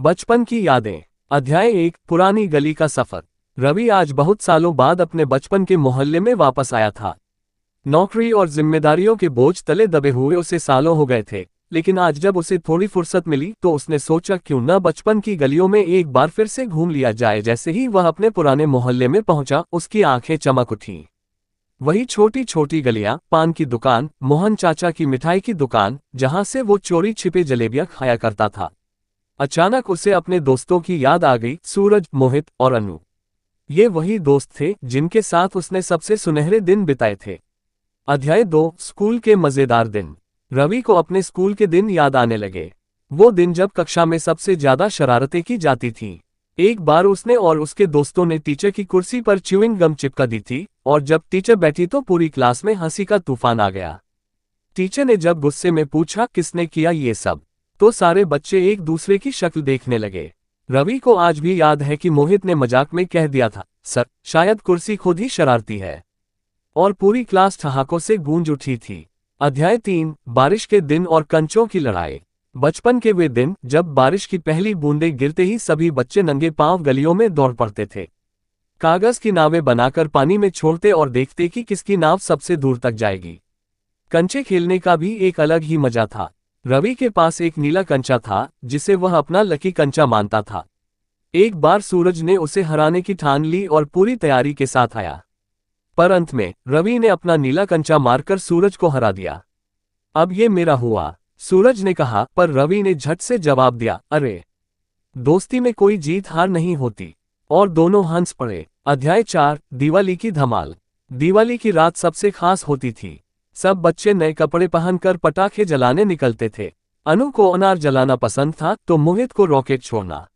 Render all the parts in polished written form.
बचपन की यादें। अध्याय 1 पुरानी गली का सफर। रवि आज बहुत सालों बाद अपने बचपन के मोहल्ले में वापस आया था। नौकरी और जिम्मेदारियों के बोझ तले दबे हुए उसे सालों हो गए थे, लेकिन आज जब उसे थोड़ी फुर्सत मिली तो उसने सोचा क्यों न बचपन की गलियों में एक बार फिर से घूम लिया जाए। जैसे ही वह अपने पुराने मोहल्ले में पहुंचा, उसकी आंखें चमक उठीं। वही छोटी छोटी गलियां, पान की दुकान, मोहन चाचा की मिठाई की दुकान, जहां से वो चोरी छिपे जलेबियां खाया करता था। अचानक उसे अपने दोस्तों की याद आ गई, सूरज, मोहित और अनु। ये वही दोस्त थे जिनके साथ उसने सबसे सुनहरे दिन बिताए थे। अध्याय 2 स्कूल के मजेदार दिन। रवि को अपने स्कूल के दिन याद आने लगे। वो दिन जब कक्षा में सबसे ज्यादा शरारतें की जाती थीं। एक बार उसने और उसके दोस्तों ने टीचर की कुर्सी पर च्युइंग गम चिपका दी थी, और जब टीचर बैठी तो पूरी क्लास में हंसी का तूफान आ गया। टीचर ने जब गुस्से में पूछा किसने किया ये सब, तो सारे बच्चे एक दूसरे की शक्ल देखने लगे। रवि को आज भी याद है कि मोहित ने मजाक में कह दिया था, सर, शायद कुर्सी खुद ही शरारती है। और पूरी क्लास ठहाकों से गूंज उठी थी। अध्याय 3 बारिश के दिन और कंचों की लड़ाई। बचपन के वे दिन जब बारिश की पहली बूंदें गिरते ही सभी बच्चे नंगे पांव गलियों में दौड़ पड़ते थे। कागज की नावें बनाकर पानी में छोड़ते और देखते कि किसकी नाव सबसे दूर तक जाएगी। कंचे खेलने का भी एक अलग ही मजा था। रवि के पास एक नीला कंचा था जिसे वह अपना लकी कंचा मानता था। एक बार सूरज ने उसे हराने की ठान ली और पूरी तैयारी के साथ आया, पर अंत में रवि ने अपना नीला कंचा मारकर सूरज को हरा दिया। अब ये मेरा हुआ, सूरज ने कहा, पर रवि ने झट से जवाब दिया, अरे, दोस्ती में कोई जीत हार नहीं होती। और दोनों हंस पड़े। अध्याय 4 दिवाली की धमाल। दिवाली की रात सबसे खास होती थी। सब बच्चे नए कपड़े पहनकर पटाखे जलाने निकलते थे। अनु को अनार जलाना पसंद था तो मोहित को रॉकेट छोड़ना।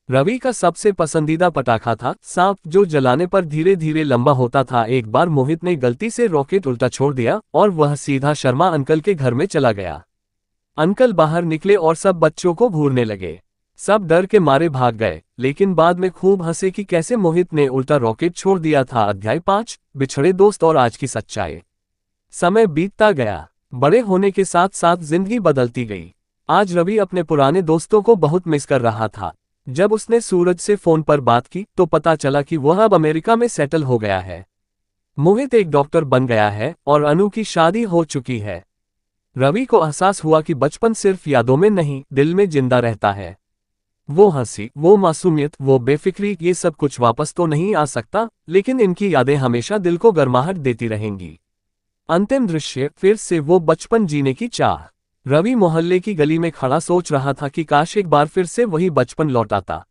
रवि का सबसे पसंदीदा पटाखा था सांप, जो जलाने पर धीरे धीरे लंबा होता था। एक बार मोहित ने गलती से रॉकेट उल्टा छोड़ दिया और वह सीधा शर्मा अंकल के घर में चला गया। अंकल बाहर निकले और सब बच्चों को घूरने लगे। सब डर के मारे भाग गए, लेकिन बाद में खूब हंसे कि कैसे मोहित ने उल्टा रॉकेट छोड़ दिया था। अध्याय 5 बिछड़े दोस्त और आज की सच्चाई। समय बीतता गया। बड़े होने के साथ साथ जिंदगी बदलती गई। आज रवि अपने पुराने दोस्तों को बहुत मिस कर रहा था। जब उसने सूरज से फोन पर बात की तो पता चला कि वह अब अमेरिका में सेटल हो गया है। मोहित एक डॉक्टर बन गया है और अनु की शादी हो चुकी है। रवि को एहसास हुआ कि बचपन सिर्फ यादों में नहीं, दिल में जिंदा रहता है। वो हंसी, वो मासूमियत, वो बेफिक्री, ये सब कुछ वापस तो नहीं आ सकता, लेकिन इनकी यादें हमेशा दिल को गर्माहट देती रहेंगी। अंतिम दृश्य, फिर से वो बचपन जीने की चाह। रवि मोहल्ले की गली में खड़ा सोच रहा था कि काश एक बार फिर से वही बचपन लौट आता,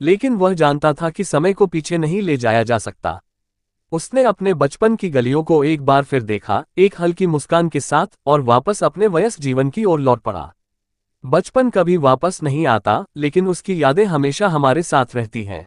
लेकिन वह जानता था कि समय को पीछे नहीं ले जाया जा सकता। उसने अपने बचपन की गलियों को एक बार फिर देखा, एक हल्की मुस्कान के साथ, और वापस अपने वयस्क जीवन की ओर लौट पड़ा। बचपन कभी वापस नहीं आता, लेकिन उसकी यादें हमेशा हमारे साथ रहती हैं।